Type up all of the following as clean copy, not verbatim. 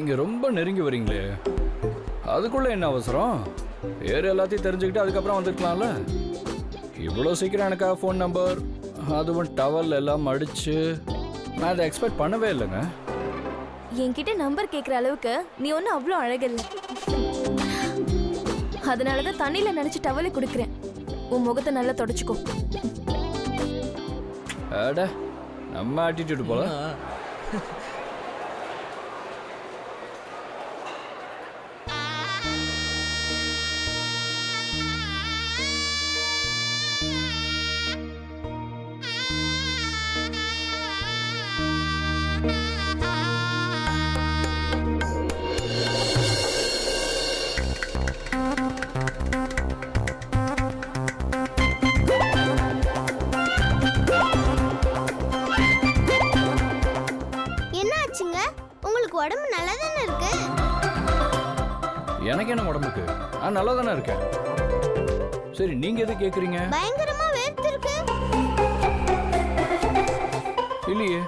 நீங்க ரொம்ப நெருங்கி வரீங்களே, அதுக்குள்ள என்ன அவசரம்? பேர் எல்லாத்தையும் தெரிஞ்சுக்கிட்டு அதுக்கப்புறம் வந்துருக்கலாம்ல. இவ்வளோ சீக்கிரம் எனக்காக ஃபோன் நம்பர், அதுவும் டவல் எல்லாம் அடிச்சு, நான் அதை எக்ஸ்பெக்ட் பண்ணவே இல்லைங்க. என்கிட்ட நம்பர் கேட்குற அளவுக்கு நீ ஒன்றும் அவ்வளோ அழகில்லை. அதனால தான் தண்ணியில் நினச்சி டவலை கொடுக்குறேன். உன் முகத்தை நல்லா தொடச்சிக்கோ. அட, நம்ம ஆட்டிடியூட் போல. உடம்பு நல்லா தானே இருக்கு. எனக்கு என்ன உடம்புக்கு, நான் நல்லா தானே இருக்கேன். சரி, நீங்க எது கேக்குறீங்க? பயங்கரமா வேர்த்து இருக்கு. இல்லையே.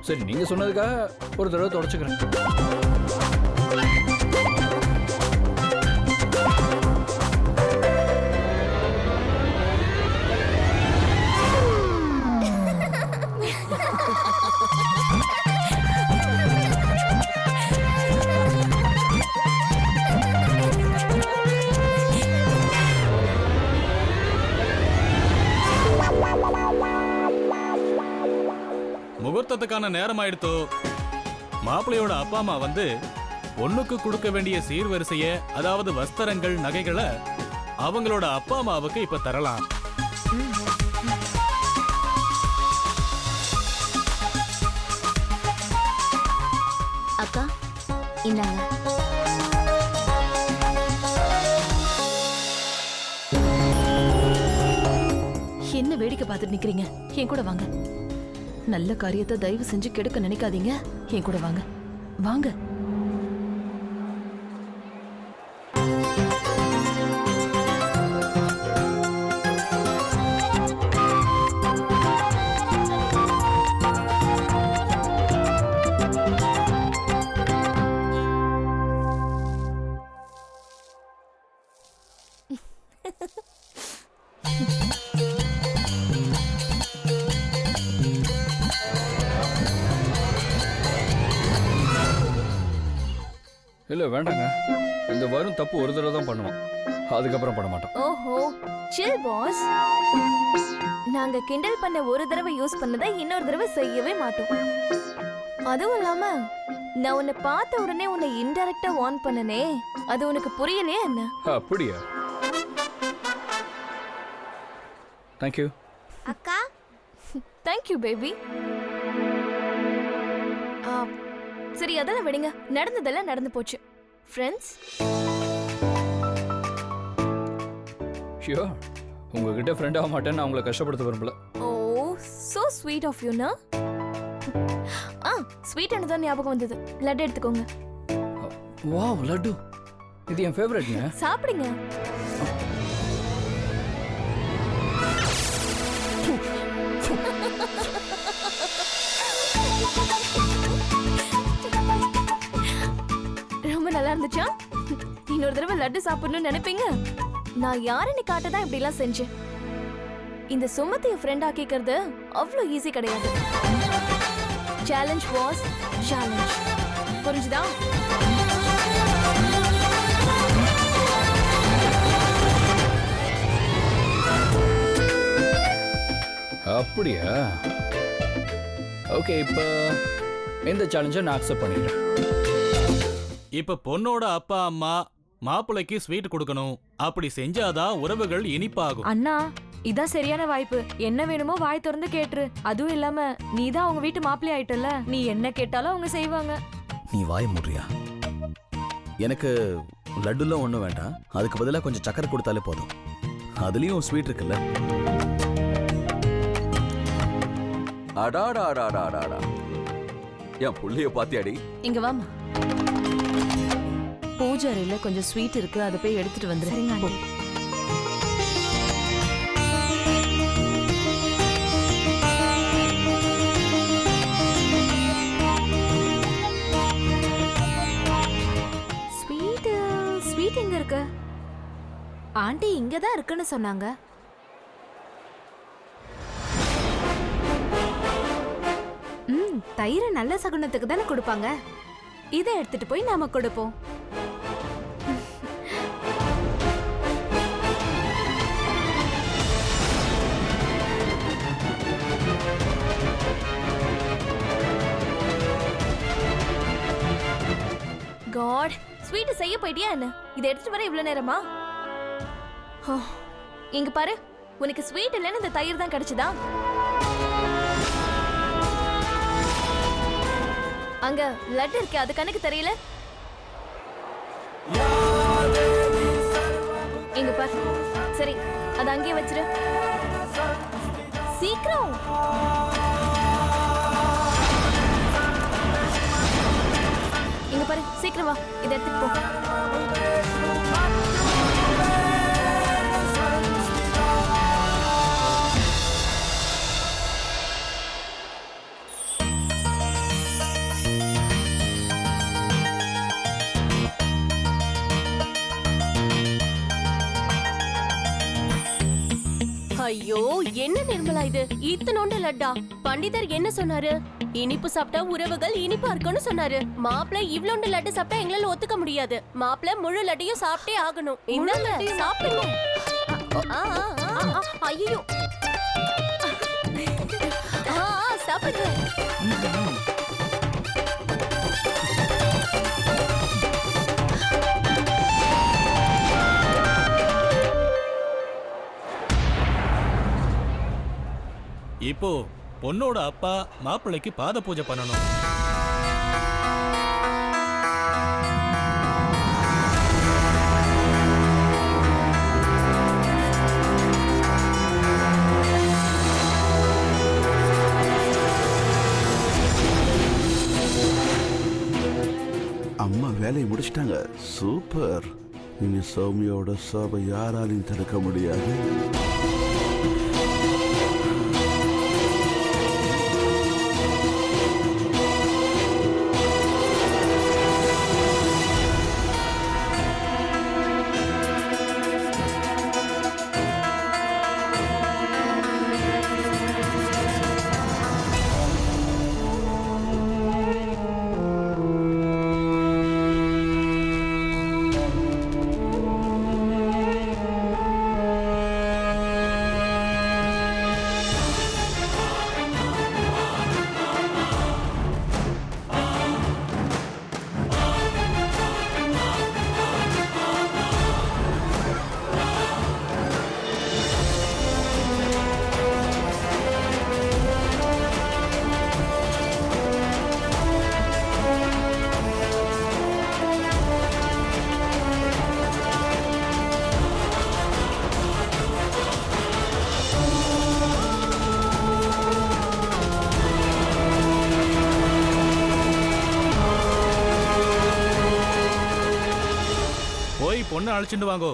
சரி, நீங்க சொன்னதுக்காக ஒரு தடவை தொடச்சுக்கிறேன். முகூர்த்தத்துக்கான நேரம் ஆயிடுத்தோ. மாப்பிள்ளையோட அப்பா அம்மா வந்து பொண்ணுக்கு கொடுக்க வேண்டிய சீர்வரிசைய, அதாவது வஸ்திரங்கள், நகைகளை அவங்களோட அப்பா அம்மாவுக்கு இப்ப தரலாம். அக்கா, இந்தாங்க. என்ன வேடிக்கை பார்த்துட்டு நிக்கிறீங்க? என் கூட வாங்க. நல்ல காரியத்தை தயவு செஞ்சு கெடுக்க நினைக்காதீங்க. என் கூட வாங்க, வாங்க. இல்ல, வேண்டாங்க. இந்த வரும் தப்பு ஒரு தடவை தான் பண்ணுவோம், அதுக்கப்புறம் பண்ண மாட்டோம். ஓஹோ, சில் பாஸ். நாங்க கிண்டல் பண்ண ஒரு தடவை யூஸ் பண்ணதை இன்னொரு தடவை செய்யவே மாட்டோம். அதுவும் இல்லாம நான் உன்னை பார்த்த உடனே உன்னை இன்டைரக்டா வார்ன் பண்ணனே, அது உனக்கு புரியலையா என்ன? அப்படியா? தேங்க்யூ. அக்கா, தேங்க்யூ பேபி. சரி, அதெல்லாம் விடுங்க. நடந்ததெல்லாம் நடந்து போச்சு. Friends, sure. உங்ககிட்ட ஃப்ரெண்ட் ஆக மாட்டேன்னு நான் உங்களை கஷ்டப்படுத்த விரும்பல. Oh, so sweet of you. Sweet தான் ஞாபகம் வந்தது. லட்டு எடுத்துக்கோங்க. வாவ், லட்டு. இது என் ஃபேவரட்ங்க. சாப்பிடுங்க. ரொம்ப நல்லா இருந்துச்சா? இன்னொரு தடவை லட்டு சாப்பிடணும்னு நினைப்பீங்க. நான் யாருன்னு காட்டதான் இப்படி எல்லாம் செஞ்சேன். இந்த சுமதியை ஃப்ரெண்ட் ஆக்கிக்கிறது அவ்வளோ ஈஸி கிடையாது. Challenge was challenge. புரிஞ்சுதா? அப்படியா? ஓகே, இப்போ இந்த சேலஞ்சை நான் அக்செப்ட் பண்ணிக்கிறேன். இப்ப பொண்ணோட அப்பா அம்மா மாப்பிள்ளைக்கு ஸ்வீட் கொடுக்கணும். அப்படி செஞ்சாதான் உறவுகள் இனிப்பாகும். அண்ணா, இதான் சரியான வாய்ப்பு. என்ன வேணுமோ வாய் திறந்து கேட்டுரு. அதுவும் இல்லாம நீ தான் அவங்க வீட்டு மாப்பிள்ளை ஆயிட்டல, நீ என்ன கேட்டாலும் அவங்க செய்வாங்க. நீ வாய மூடுறியா? எனக்கு லட்டுல ஒண்ணும் வேண்டாம். அதுக்கு பதிலாக கொஞ்சம் சக்கரை கொடுத்தாலே போதும். அதுலயும் ஸ்வீட் இருக்குல்ல. அடாடாடாடாடாடா, என் புள்ளைய பாத்தியாடி? இங்க வாமா. பூஜை அறையில கொஞ்சம் ஸ்வீட் இருக்கு, அதை போய் எடுத்துட்டு வந்துரு. இங்க தான் இருக்குன்னு சொன்னாங்க. தயிரை நல்ல சகுனத்துக்கு தானே கொடுப்பாங்க. இதை எடுத்துட்டு போய் நாம கொடுப்போம். காட், ஸ்வீட் செய்ய போயிட்டியா என்ன? இதை எடுத்துட்டு வர இவ்வளவு நேரமா? இங்க பாரு, உனக்கு ஸ்வீட் இல்லைன்னு இந்த தயிர் தான் கிடைச்சதா? அங்க லட்டு இருக்கு, அது கணக்கு தெரியல. இங்க பாரு. சரி, அது அங்கேயே வச்சிரு. சீக்கிரம். இங்க பாரு, சீக்கிரம் வா, இதை எடுத்துட்டு போ. ஐயோ, என்ன நிர்மலா இது? இத்தனோண்டு லட்டா? பண்டிதர் என்ன சொன்னாரு? இனிப்பு சாப்பிட்டா உறவுகள் இனிப்பா இருக்கும்னு சொன்னாரு. மாப்பிள்ளை இவ்ளோண்டு லட்டு சாப்பிட்டா எங்களால ஒத்துக்க முடியாது. மாப்பிள்ளை முழு லட்டையும் சாப்பிட்டே ஆகணும். இந்தாங்க, சாப்பிடுங்க. ஐயோ, சாப்பிடுங்க. இப்போ பொண்ணோட அப்பா மாப்பிள்ளைக்கு பாத பூஜை பண்ணணும். அம்மா வேலையை முடிச்சிட்டாங்க. சூப்பர். இனி சௌமியோட சபை யாராலையும் தடுக்க முடியாது. பொண்ணு அழைச்சிட்டு வாங்கோ.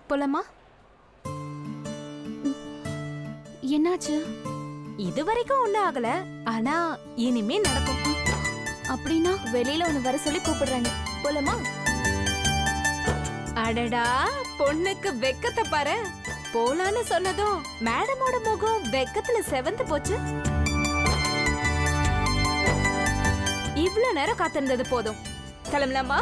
போலாமா? என்னாச்சு? இது வரைக்கும் ஒண்ணும் ஆகல, ஆனா இனிமே நடக்கும். அப்படின்னா வெளியில ஒண்ணு வர சொல்லி கூப்பிடுறாங்க. போலாமா? அடடா, பொண்ணுக்கு வெக்கத்தை பாரு. போலான்னு சொன்னதும் மேடமோட முகம் வெக்கத்துல செவந்து போச்சு. இவ்ளோ நேரம் காத்திருந்தது போதும். கிளம்பலாமா?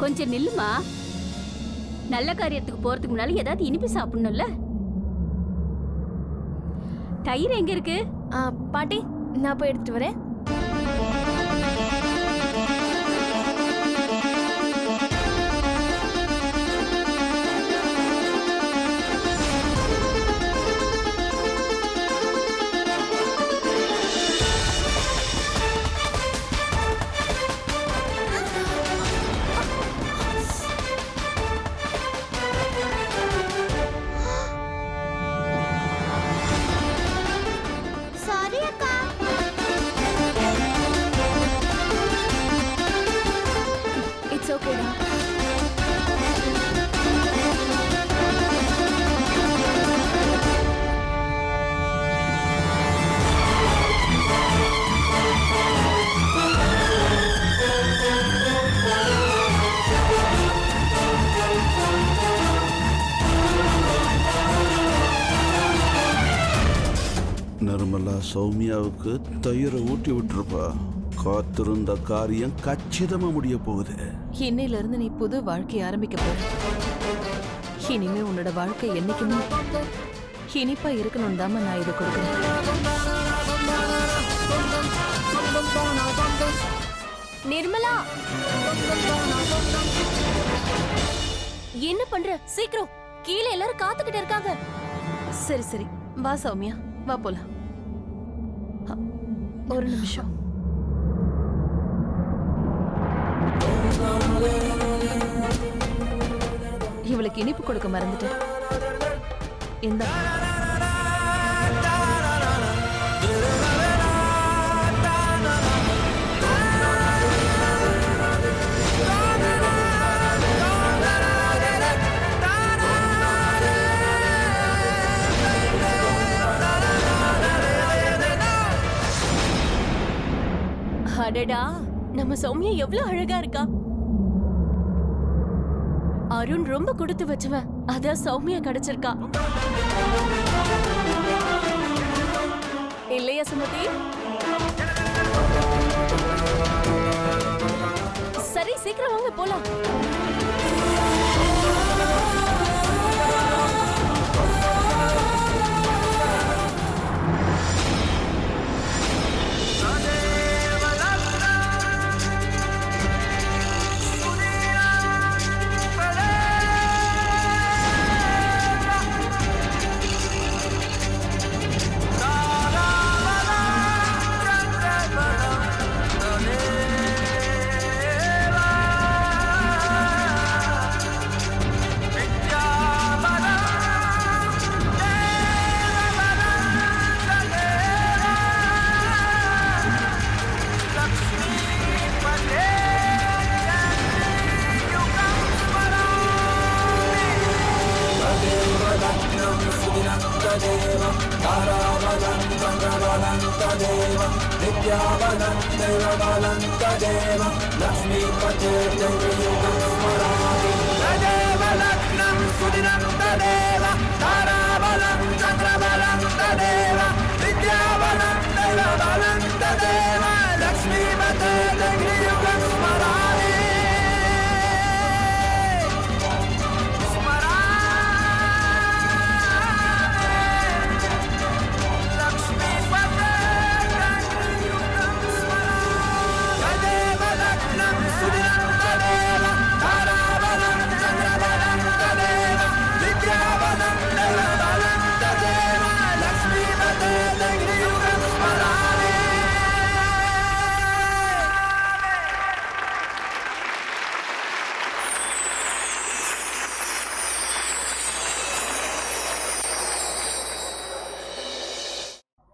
கொஞ்சம் நில்லுமா. நல்ல காரியத்துக்கு போறதுக்கு முன்னால ஏதாவது இனிப்பு சாப்பிடணும்ல. தயிர் எங்க இருக்கு? பாட்டி நான் போய் எடுத்துட்டு வரேன். சாரி அக்கா. இட்ஸ் ஓகேடா. நிர்மலா சௌமியாவுக்கு தயிரை ஊட்டி விட்டுருப்பா. காத்திருந்த காரியம் கச்சிதமா முடிய போகுது. இன்னையில இருந்து நீ புது வாழ்க்கை ஆரம்பிக்க போற. இனிமே உன்னோட வாழ்க்கை என்னைக்குமே இனிப்பா இருக்கணும் தாம நான் இதை கொடுக்குறேன். நிர்மலா, என்ன பண்ற? சீக்கிரம், கீழே எல்லாரும் காத்துக்கிட்டு இருக்காங்க. சரி சரி, வா சௌமியா, வா போலாம். ஒரு நிமிஷம். இவளுக்கு இனிப்பு கொடுக்க மறந்துட்டேன். இந்த அடடா, நம்ம சௌமியா எவ்வளவு அழகா இருக்கா. அருண் ரொம்ப கொடுத்து வச்சவன், அதான் சௌமியா கிடைச்சிருக்கா. இல்லையா சுமதி? சரி, சீக்கிரம் வாங்க போலாம்.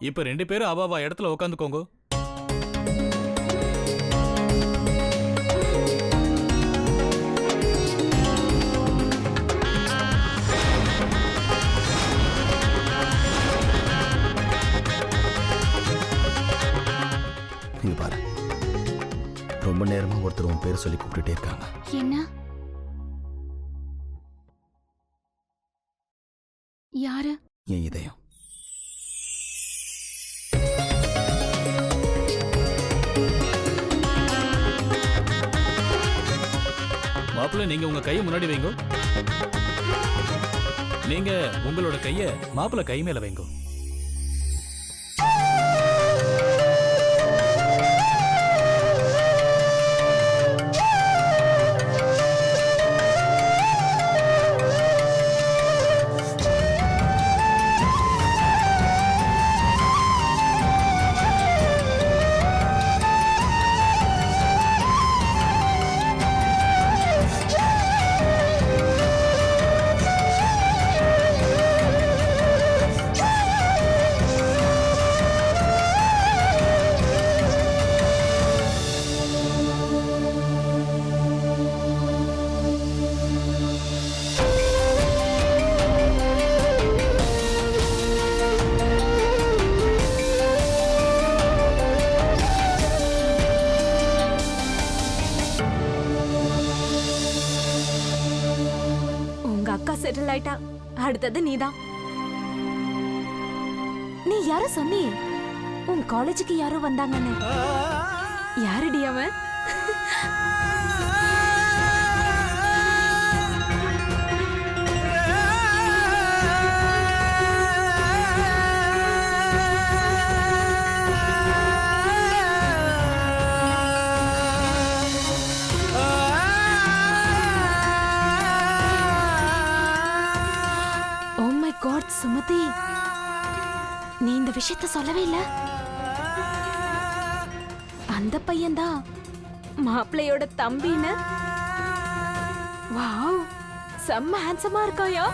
இப்ப 2 பேரும் அவாவா இடத்துல உட்காந்துக்கோங்க. இங்க பாரு, ரொம்ப நேரமா ஒருத்தர் உன் பேர் சொல்லி கூப்பிட்டுட்டே இருக்காங்க. என்ன? யாரு? என் இதயம். மாப்பிள்ள, நீங்க உங்க கையை முன்னாடி வைங்க. நீங்க உங்களோட கைய மாப்பிள்ள கை மேல வைங்க. செட்டில் ஆயிட்டா. அடுத்தது நீதான். நீ யார சொன்னி? உன் காலேஜுக்கு யாரோ வந்தாங்கன்னு. யாருடி அவன்? Oh my God, சுமதி, நீ இந்த விஷயத்த சொல்லவே இல்ல. அந்த பையன்தான் மாப்பிள்ளையோட தம்பின்னு. வாவ், செம்ம ஹேண்ட்ஸமா இருக்காயா?